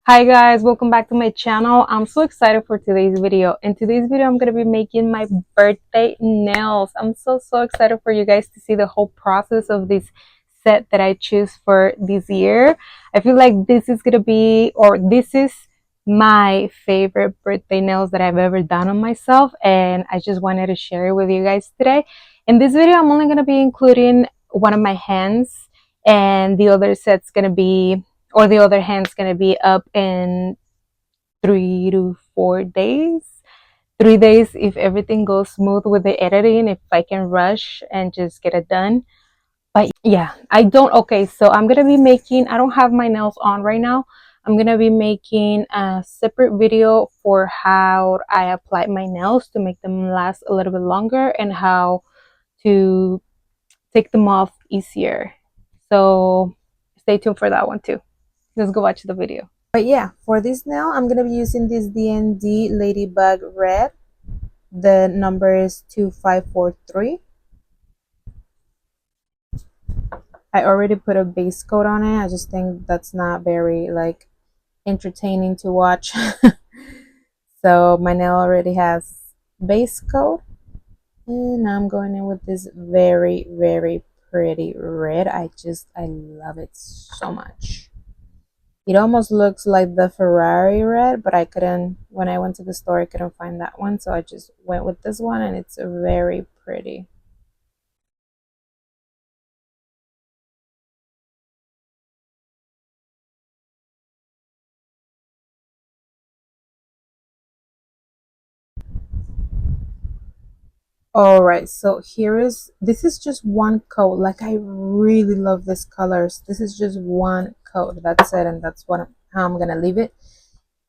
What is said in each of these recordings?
Hi guys, welcome back to my channel. I'm so excited for today's video. In today's video, I'm going to be making my birthday nails. I'm so excited for you guys to see the whole process of this set that I choose for this year. I feel like this is going to be, or this is my favorite birthday nails that I've ever done on myself, and I just wanted to share it with you guys today. In this video, I'm only going to be including one of my hands, and the other set's going to be, or the other hand's gonna be up in 3 to 4 days. 3 days if everything goes smooth with the editing, if I can rush and just get it done. But yeah, I don't. Okay, so I'm gonna be making, I don't have my nails on right now. I'm gonna be making a separate video for how I apply my nails to make them last a little bit longer and how to take them off easier. So stay tuned for that one too. Let's go watch the video. But yeah, for this nail, I'm going to be using this D&D Ladybug Red. The number is 2543. I already put a base coat on it. I just think that's not very like entertaining to watch. So my nail already has base coat. And I'm going in with this very pretty red. I love it so much. It almost looks like the Ferrari red, but I couldn't, when I went to the store, I couldn't find that one. So I just went with this one, and it's very pretty. All right, so this is just one coat. Like, I really love this colors. This is just one coat. That's it, and that's how I'm gonna leave it.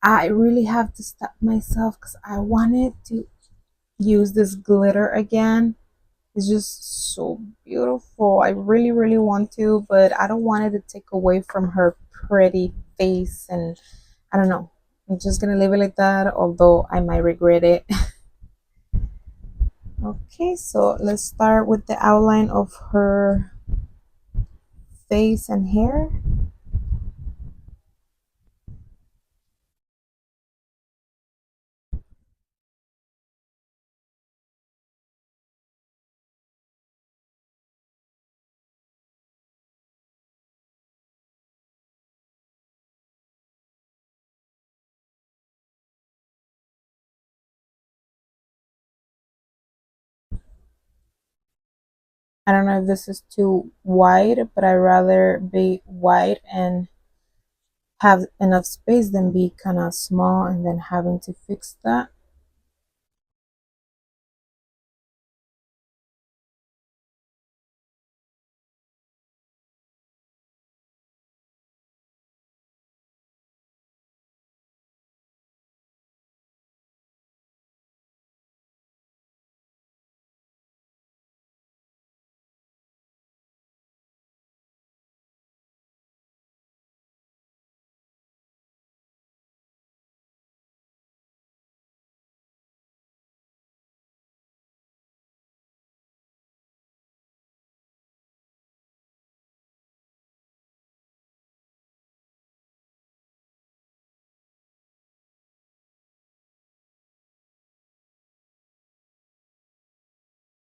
I really have to stop myself because I wanted to use this glitter again. It's just so beautiful. I really want to, but I don't want it to take away from her pretty face, and I don't know. I'm just gonna leave it like that, although I might regret it. Okay, so let's start with the outline of her face and hair. I don't know if this is too wide, but I'd rather be wide and have enough space than be kind of small and then having to fix that.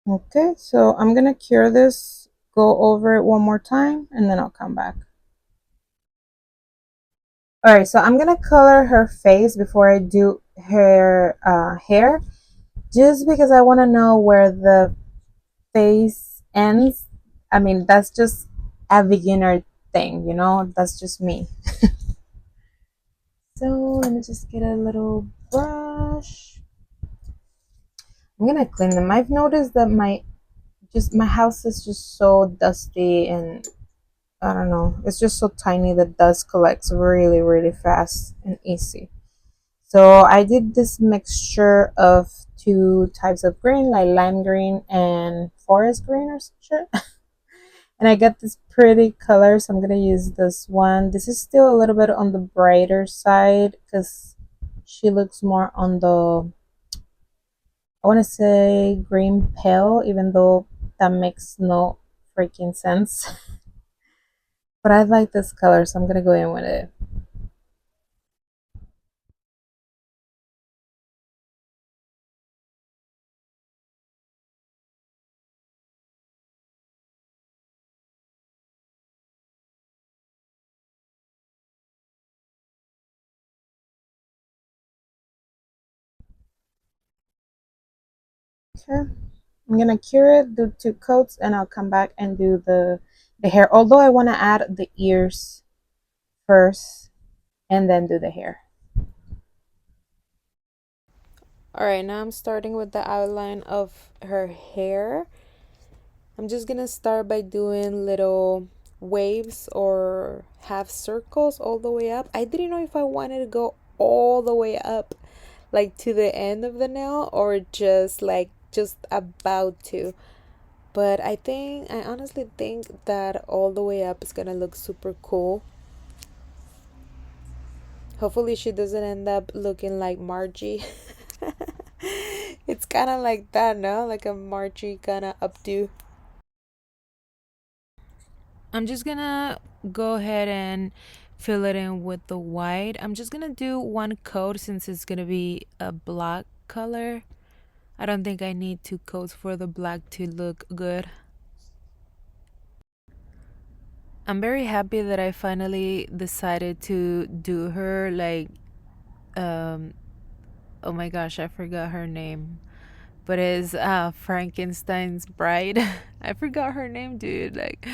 Okay, so I'm gonna cure this, go over it one more time, and then I'll come back. All right, so I'm gonna color her face before I do her hair, just because I want to know where the face ends. I mean, that's just a beginner thing, you know, that's just me. So let me just get a little brush. I'm gonna clean them. I've noticed that my house is just so dusty, and I don't know, it's just so tiny that dust collects really fast and easy. So I did this mixture of two types of green, like lime green and forest green or some shit. And I got this pretty color, so I'm gonna use this one. This is still a little bit on the brighter side because she looks more on the, I want to say green pale, even though that makes no freaking sense. But I like this color, so I'm gonna go in with it. Okay. I'm gonna cure it, do two coats, and I'll come back and do the hair. Although I want to add the ears first and then do the hair. All right, now I'm starting with the outline of her hair. I'm just gonna start by doing little waves or half circles all the way up. I didn't know if I wanted to go all the way up, like to the end of the nail, or just about to. But I honestly think that all the way up is gonna look super cool. Hopefully, she doesn't end up looking like Margie. It's kind of like that, no? Like a Margie kind of updo. I'm just gonna go ahead and fill it in with the white. I'm just gonna do one coat since it's gonna be a black color. I don't think I need two coats for the black to look good. I'm very happy that I finally decided to do her like um oh my gosh, I forgot her name. But it's Frankenstein's bride. I forgot her name, dude. Like,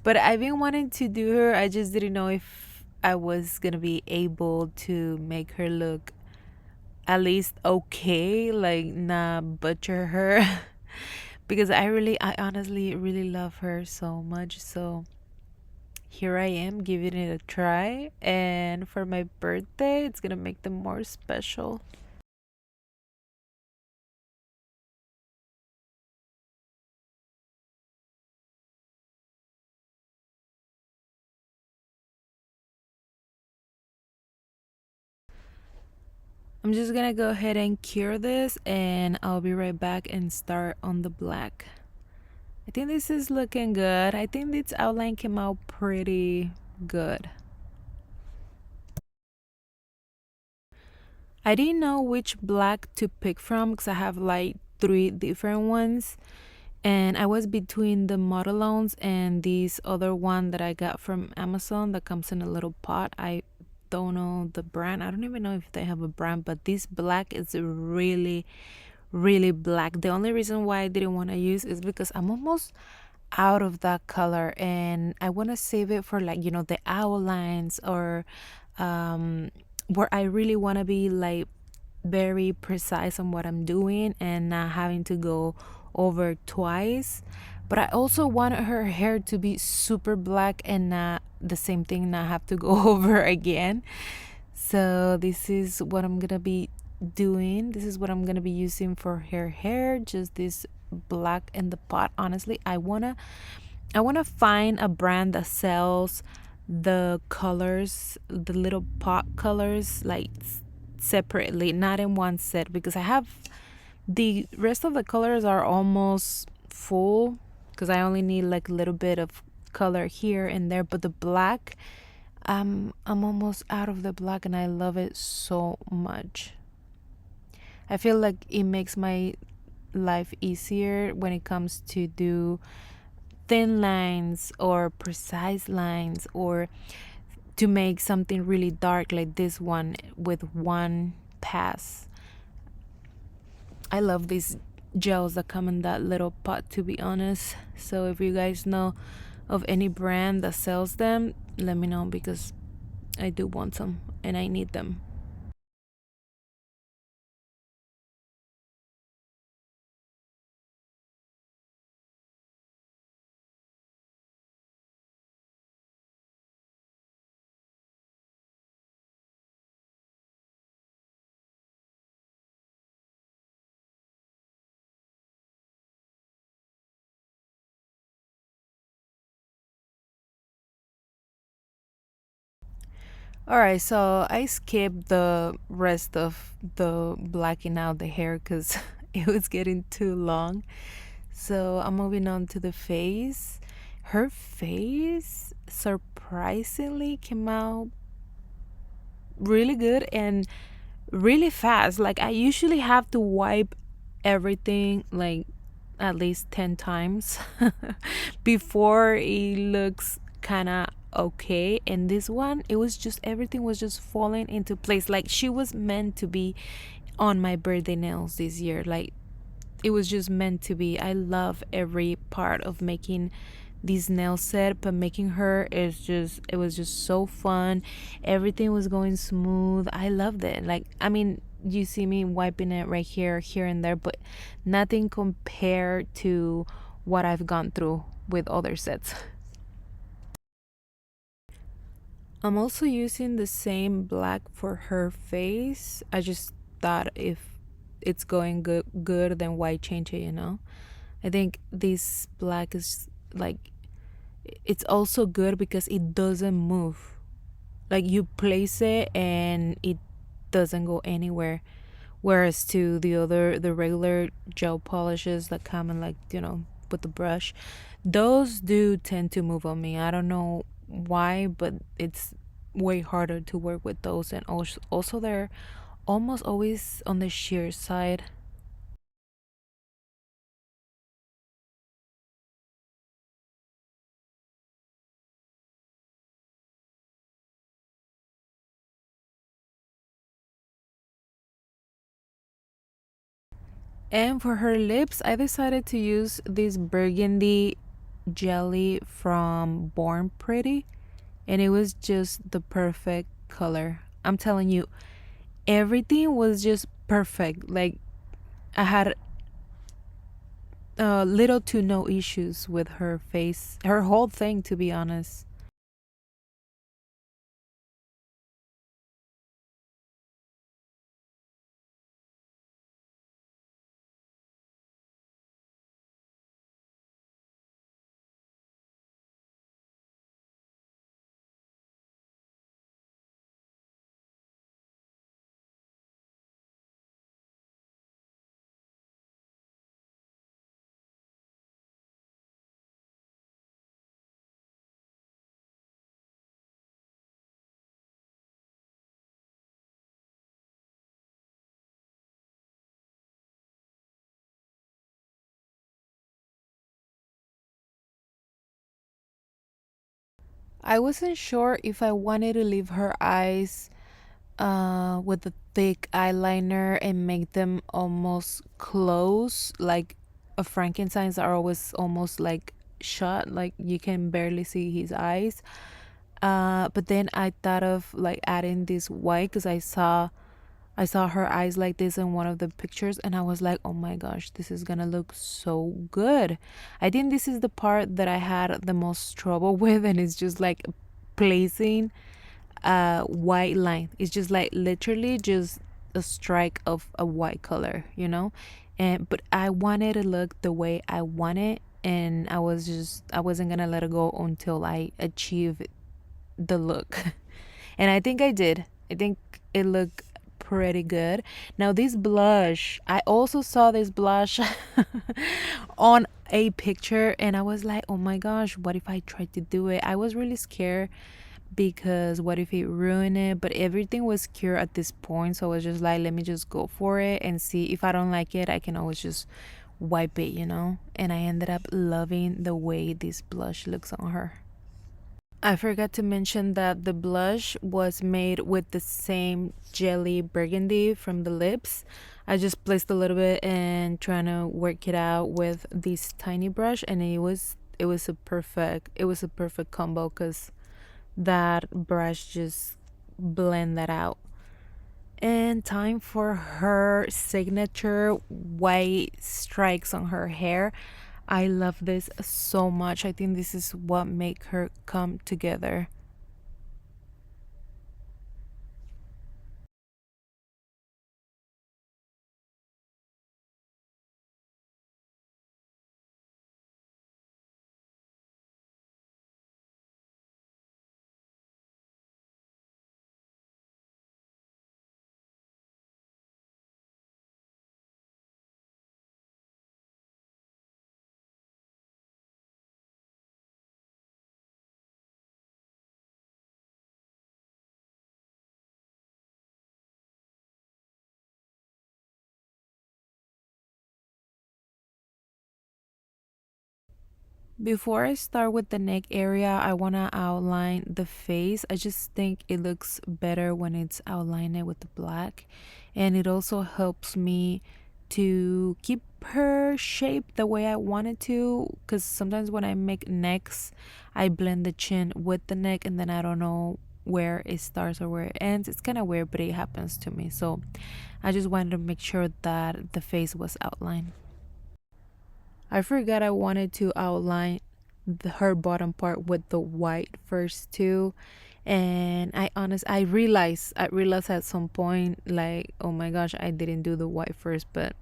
but I've been wanting to do her. I just didn't know if I was gonna be able to make her look at least okay, like not butcher her. Because I honestly really love her so much. So here I am giving it a try, and for my birthday, it's gonna make them more special. I'm just gonna go ahead and cure this and I'll be right back and start on the black. I think this is looking good. I think this outline came out pretty good. I didn't know which black to pick from because I have like three different ones, and I was between the Modelones and this other one that I got from Amazon that comes in a little pot. I don't know the brand. I don't even know if they have a brand, but this black is really black. The only reason why I didn't want to use is because I'm almost out of that color and I want to save it for like, the outlines or where I really want to be like very precise on what I'm doing and not having to go over twice. But I also want her hair to be super black and not the same thing, not have to go over again. So this is what I'm gonna be doing. This is what I'm gonna be using for her hair. Just this black in the pot. Honestly, I wanna find a brand that sells the colors, the little pot colors, like separately, not in one set, because I have the rest of the colors are almost full because I only need like a little bit of color here and there, but the black, I'm almost out of the black and I love it so much. I feel like it makes my life easier when it comes to do thin lines or precise lines, or to make something really dark like this one with one pass. I love these gels that come in that little pot, to be honest. So if you guys know of any brand that sells them, let me know because I do want some and I need them. All right, so I skipped the rest of the blacking out the hair because it was getting too long. So I'm moving on to the face. Her face surprisingly came out really good and really fast. Like, I usually have to wipe everything like at least 10 times before it looks kind of okay. And this one, it was just everything was just falling into place. Like, she was meant to be on my birthday nails this year. Like, it was just meant to be. I love every part of making these nail set, but making her is just, it was just so fun. Everything was going smooth. I loved it. Like, I mean, you see me wiping it right here and there, but nothing compared to what I've gone through with other sets. I'm also using the same black for her face. I just thought if it's going good, then why change it? I think this black is like, it's also good because it doesn't move. Like, you place it and it doesn't go anywhere. Whereas to the regular gel polishes that come in, like, with the brush, those do tend to move on me. I don't know why, but it's way harder to work with those. And also they're almost always on the sheer side. And for her lips, I decided to use this burgundy jelly from Born Pretty, and it was just the perfect color. I'm telling you, everything was just perfect. Like, I had little to no issues with her face, her whole thing, to be honest. I wasn't sure if I wanted to leave her eyes with a thick eyeliner and make them almost close, like a Frankenstein's are always almost like shut, like you can barely see his eyes. But then I thought of like adding this white because I saw her eyes like this in one of the pictures, and I was like, oh my gosh, this is gonna look so good. I think this is the part that I had the most trouble with, and it's just like placing a white line. It's just like literally just a strike of a white color. And but I wanted to look the way I want it, and I wasn't gonna let it go until I achieve the look. And I think I did. I think it looked pretty good. Now this blush, I also saw this blush on a picture, and I was like, oh my gosh, what if I tried to do it? I was really scared because what if it ruined it? But everything was cured at this point, so I was just like, let me just go for it and see. If I don't like it, I can always just wipe it. And I ended up loving the way this blush looks on her. I forgot to mention that the blush was made with the same jelly burgundy from the lips. I just placed a little bit and trying to work it out with this tiny brush, and it was a perfect combo because that brush just blend that out. And time for her signature white strikes on her hair. I love this so much. I think this is what make her come together. Before I start with the neck area, I want to outline the face. I just think it looks better when it's outlined with the black. And it also helps me to keep her shape the way I wanted to, because sometimes when I make necks, I blend the chin with the neck and then I don't know where it starts or where it ends. It's kind of weird, but it happens to me. So I just wanted to make sure that the face was outlined. I forgot I wanted to outline her bottom part with the white first too, and I realized at some point, like, oh my gosh, I didn't do the white first, but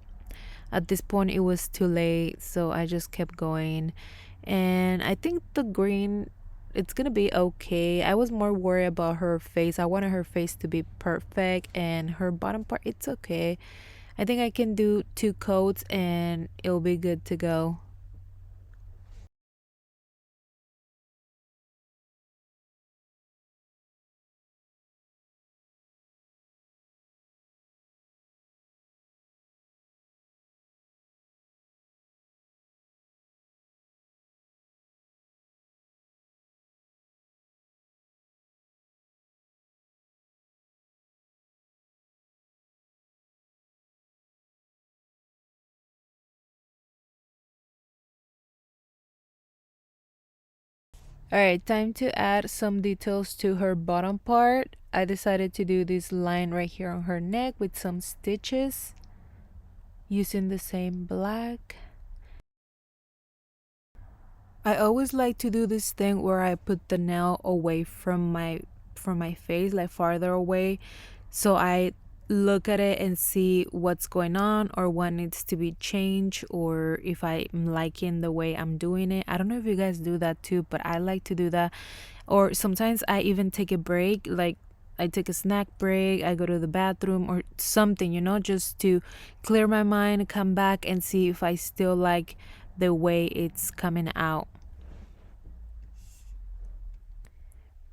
at this point it was too late, so I just kept going. And I think the green, it's gonna be okay. I was more worried about her face. I wanted her face to be perfect, and her bottom part, it's okay. I think I can do 2 coats and it'll be good to go. All right, time to add some details to her bottom part. I decided to do this line right here on her neck with some stitches using the same black. I always like to do this thing where I put the nail away from my face, like farther away, so I look at it and see what's going on or what needs to be changed or if I'm liking the way I'm doing it. I don't know if you guys do that too, but I like to do that. Or sometimes I even take a break, like I take a snack break, I go to the bathroom or something, just to clear my mind, come back and see if I still like the way it's coming out.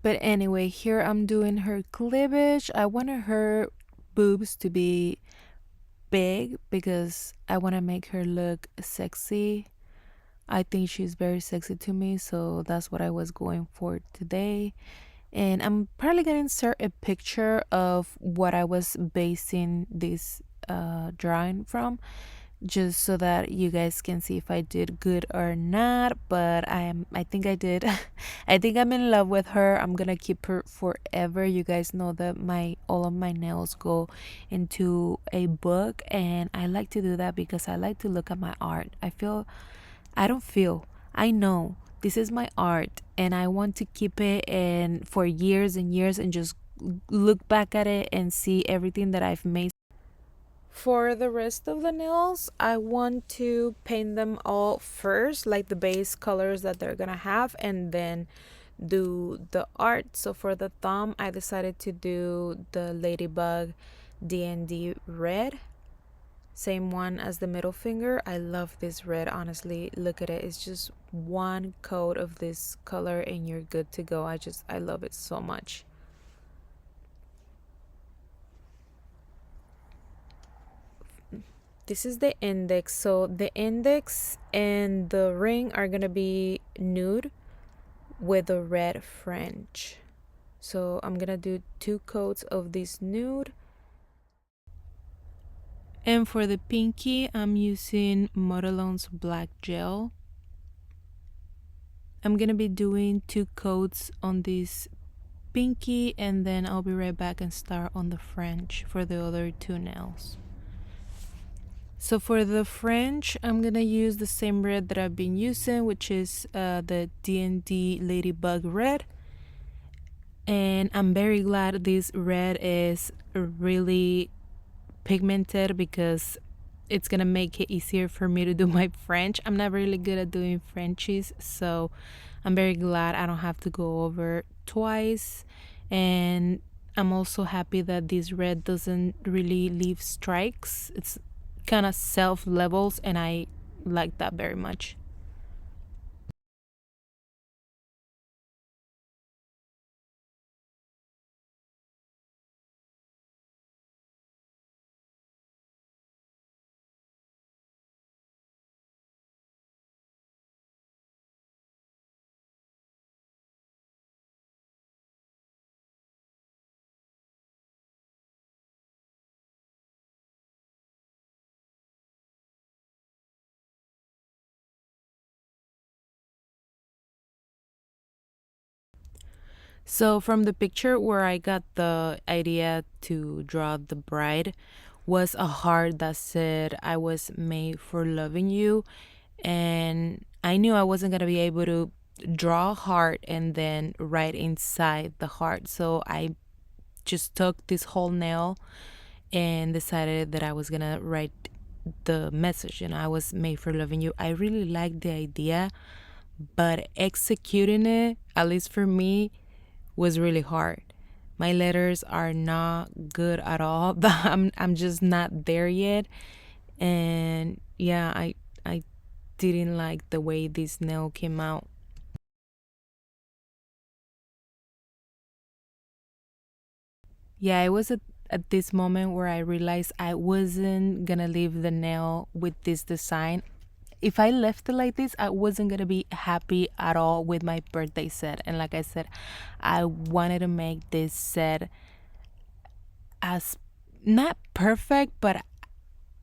But anyway, here I'm doing her cleavage. I wanted her boobs to be big because I want to make her look sexy. I think she's very sexy to me, so that's what I was going for today. And I'm probably gonna insert a picture of what I was basing this drawing from, just so that you guys can see if I did good or not. But I think I did. I think I'm in love with her. I'm gonna keep her forever. You guys know that my all of my nails go into a book, and I like to do that because I like to look at my art. I don't feel, I know this is my art and I want to keep it and for years and years and just look back at it and see everything that I've made. For the rest of the nails, I want to paint them all first, like the base colors that they're gonna have, and then do the art. So for the thumb, I decided to do the ladybug D&D red, same one as the middle finger. I love this red, honestly. Look at it. It's just one coat of this color and you're good to go. I love it so much. This is the index. So the index and the ring are going to be nude with a red French. So I'm going to do 2 coats of this nude. And for the pinky, I'm using Modelone's black gel. I'm going to be doing 2 coats on this pinky and then I'll be right back and start on the French for the other 2 nails. So for the French, I'm gonna use the same red that I've been using, which is the D&D Ladybug red. And I'm very glad this red is really pigmented because it's gonna make it easier for me to do my French. I'm not really good at doing Frenchies, so I'm very glad I don't have to go over twice. And I'm also happy that this red doesn't really leave strikes. It's kind of self levels, and I like that very much. So, from the picture where I got the idea to draw the bride, was a heart that said, I was made for loving you. And I knew I wasn't going to be able to draw a heart and then write inside the heart. So, I just took this whole nail and decided that I was going to write the message, and I was made for loving you. I really liked the idea, but executing it, at least for me, was really hard. My letters are not good at all. I'm just not there yet. And yeah, I didn't like the way this nail came out. Yeah, it was at this moment where I realized I wasn't gonna leave the nail with this design. If I left it like this, I wasn't gonna be happy at all with my birthday set. And like I said, I wanted to make this set as not perfect, but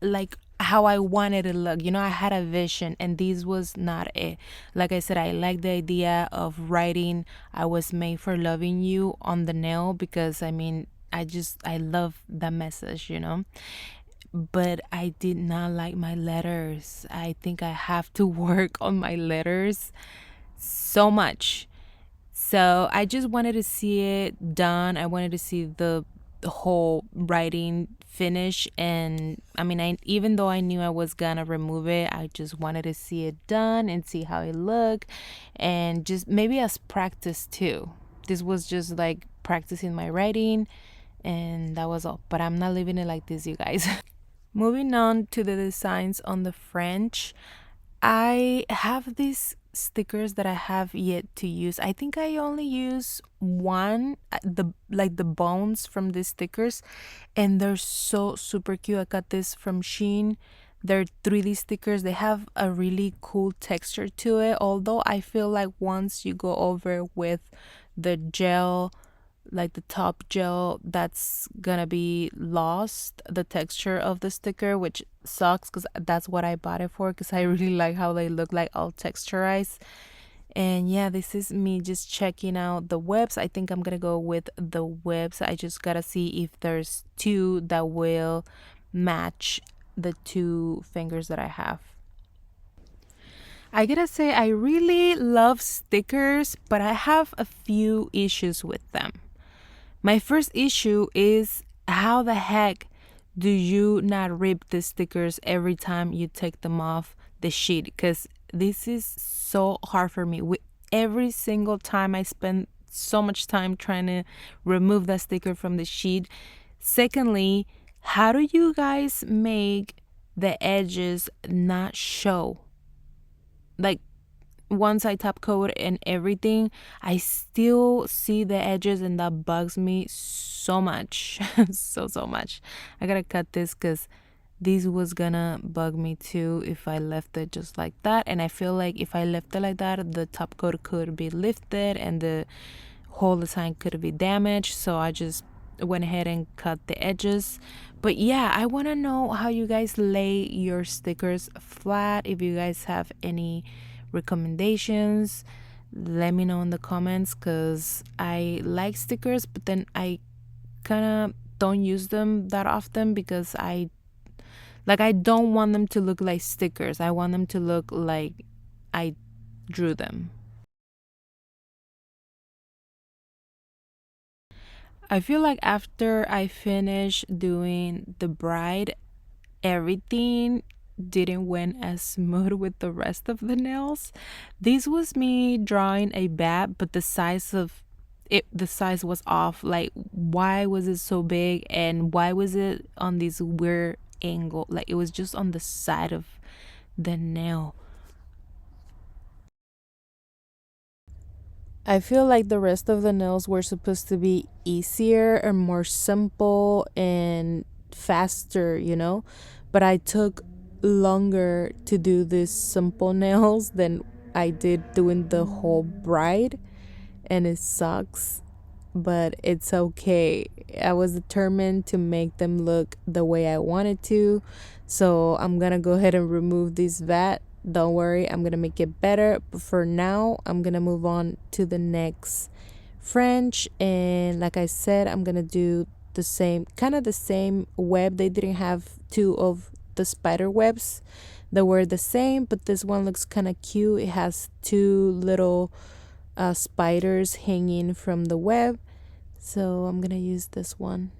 like how I wanted it to look. I had a vision, and this was not it. Like I said, I like the idea of writing I was made for loving you on the nail, because I mean, I love that message. But I did not like my letters. I think I have to work on my letters so much. So I just wanted to see it done. I wanted to see the whole writing finish. And I mean, even though I knew I was gonna remove it, I just wanted to see it done and see how it looked, and just maybe as practice too. This was just like practicing my writing, and that was all. But I'm not leaving it like this, you guys. Moving on to the designs on the French, I have these stickers that I have yet to use. I think I only use one, the bones from these stickers, and they're so super cute. I got this from Shein. They're 3D stickers. They have a really cool texture to it. Although I feel like once you go over with the gel, like the top gel, that's gonna be lost the texture of the sticker, which sucks because that's what I bought it for, because I really like how they look, like all texturized. And yeah, this is me just checking out the webs. I think I'm gonna go with the webs. I just gotta see if there's two that will match the two fingers that I have. I gotta say, I really love stickers, but I have a few issues with them. My first issue is, how the heck do you not rip the stickers every time you take them off the sheet? Because this is so hard for me. Every single time I spend so much time trying to remove that sticker from the sheet. Secondly, how do you guys make the edges not show? Like, once I top coat and everything, I still see the edges, and that bugs me so much. So much. I gotta cut this because this was gonna bug me too if I left it just like that. And I feel like if I left it like that, the top coat could be lifted and the whole design could be damaged. So I just went ahead and cut the edges. But yeah, I want to know how you guys lay your stickers flat. If you guys have any recommendations, let me know in the comments, because I like stickers, but then I kind of don't use them that often, because I don't want them to look like stickers. I want them to look like I drew them. I feel like after I finished doing the bride, everything didn't went as smooth with the rest of the nails. This was me drawing a bat, but the size was off. Like, why was it so big, and why was it on this weird angle? Like, it was just on the side of the nail. I feel like the rest of the nails were supposed to be easier and more simple and faster. But I took longer to do these simple nails than I did doing the whole bride, and it sucks, but it's okay. I was determined to make them look the way I wanted to. So I'm gonna go ahead and remove this vat. Don't worry, I'm gonna make it better. But for now, I'm gonna move on to the next French. And like I said, I'm gonna do the same, kind of the same web. They didn't have two of the spider webs that were the same, but this one looks kind of cute. It has two little spiders hanging from the web, so I'm gonna use this one.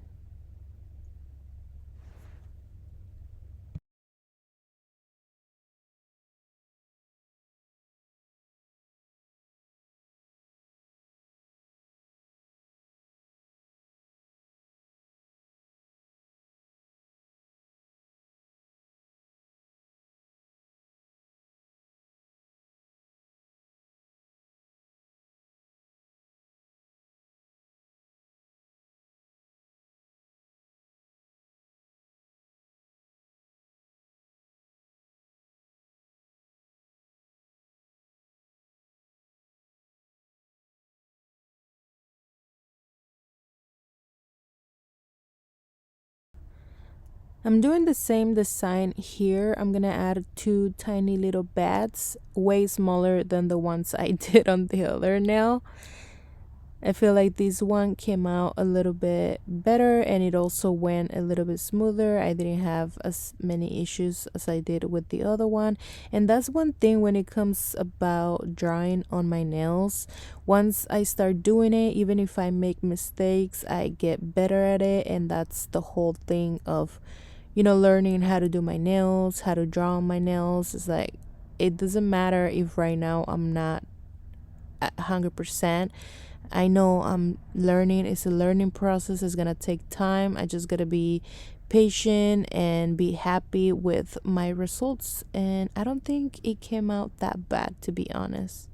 I'm doing the same design here. I'm gonna add two tiny little bats, way smaller than the ones I did on the other nail. I feel like this one came out a little bit better, and it also went a little bit smoother. I didn't have as many issues as I did with the other one. And that's one thing when it comes about drawing on my nails. Once I start doing it, even if I make mistakes, I get better at it. And that's the whole thing of, learning how to do my nails, how to draw on my nails. It's like, it doesn't matter if right now I'm not at 100%. I know I'm learning. It's a learning process. It's gonna take time. I just gotta be patient and be happy with my results. And I don't think it came out that bad, to be honest.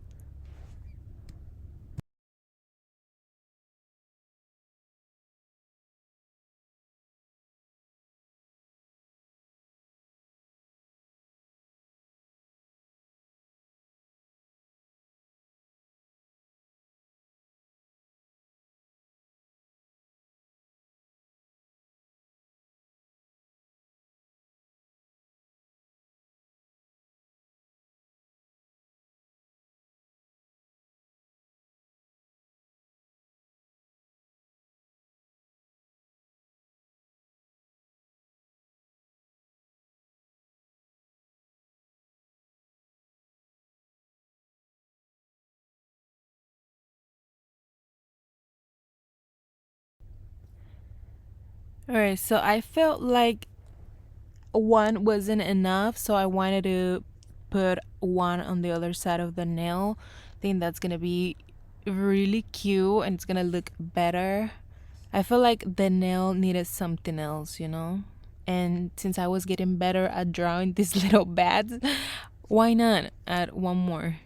All right, so I felt like one wasn't enough, so I wanted to put one on the other side of the nail. I think that's gonna be really cute and it's gonna look better. I feel like the nail needed something else. And since I was getting better at drawing these little bats, why not add one more?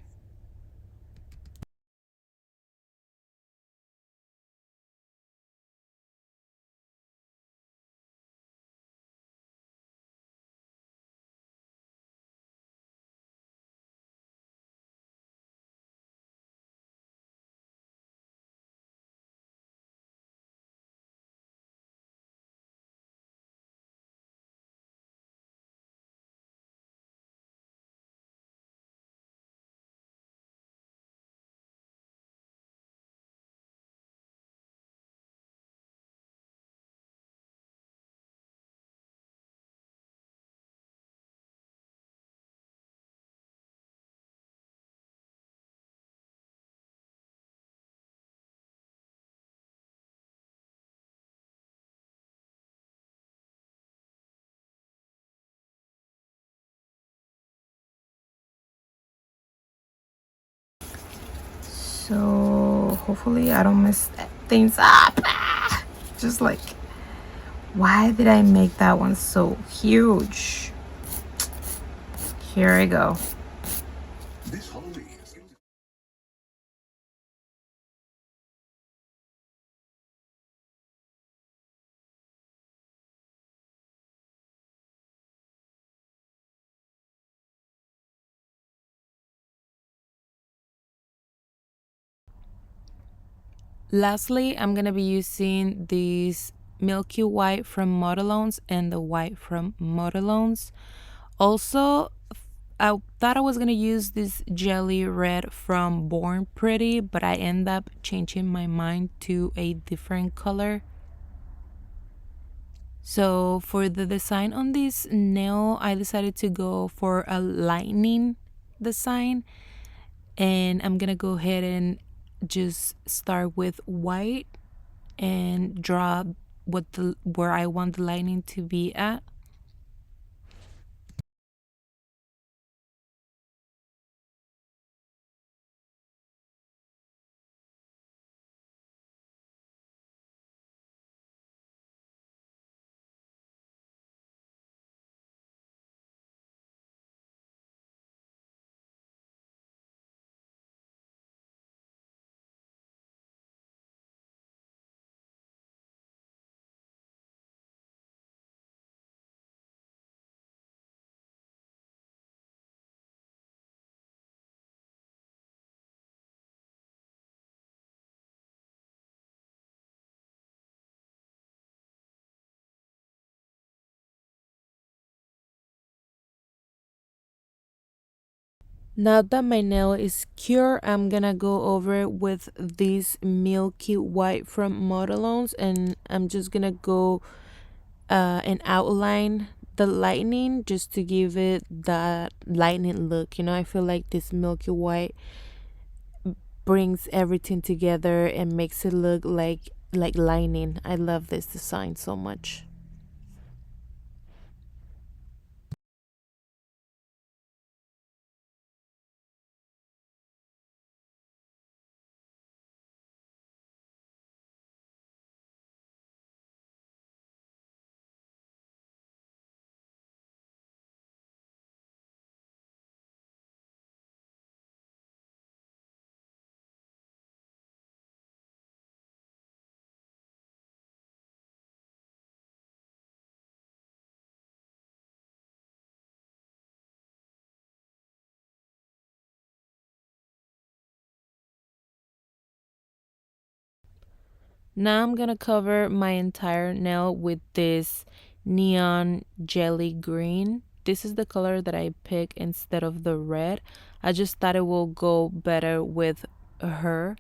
So hopefully I don't mess things up. Just like, why did I make that one so huge? Here I go. Lastly, I'm gonna be using these milky white from Modelones and the white from Modelones. Also, I thought I was gonna use this jelly red from Born Pretty, but I end up changing my mind to a different color. So for the design on this nail, I decided to go for a lightning design, and I'm gonna go ahead and just start with white and draw what the where I want the lightning to be at. Now that my nail is cured, I'm gonna go over it with this milky white from Modelones, and I'm just gonna go and outline the lightning just to give it that lightning look. I feel like this milky white brings everything together and makes it look like lightning. I love this design so much. Now I'm gonna cover my entire nail with this neon jelly green. This is the color that I pick instead of the red. I just thought it will go better with her.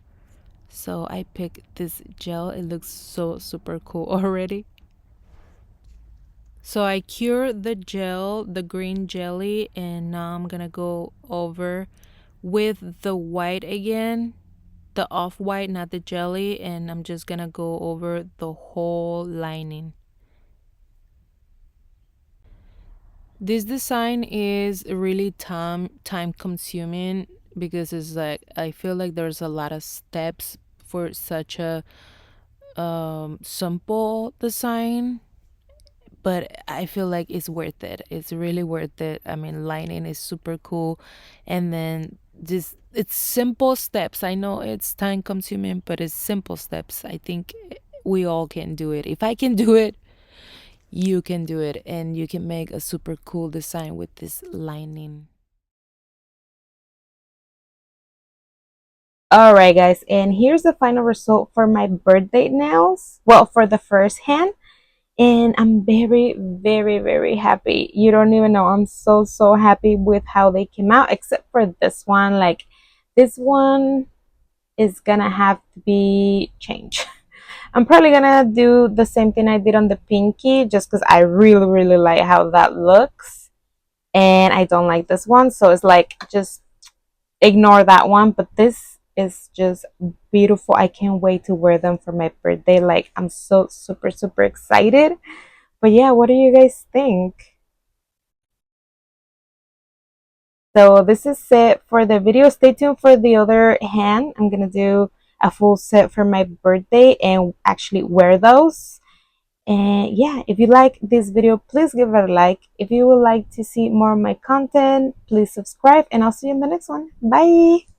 So I picked this gel. It looks so super cool already. So I cured the gel, the green jelly, and now I'm gonna go over with the white again, the off white, not the jelly, and I'm just gonna go over the whole lining. This design is really time consuming because it's like I feel like there's a lot of steps for such a simple design, but I feel like it's worth it. It's really worth it. I mean, lining is super cool, and then just it's simple steps. I know it's time consuming, but it's simple steps. I think we all can do it. If I can do it, you can do it, and you can make a super cool design with this lining. All right, guys, and here's the final result for my birthday nails. Well, for the first hand, and I'm very, very, very happy. You don't even know. I'm so, so happy with how they came out, except for this one. Like, this one is gonna have to be changed. I'm probably gonna do the same thing I did on the pinky just because I really, really like how that looks. And I don't like this one. So it's like just ignore that one. But this is just beautiful. I can't wait to wear them for my birthday. Like, I'm so super, super excited. But yeah, what do you guys think? So this is it for the video. Stay tuned for the other hand. I'm gonna do a full set for my birthday and actually wear those. And yeah, if you like this video, please give it a like. If you would like to see more of my content, please subscribe, and I'll see you in the next one. Bye.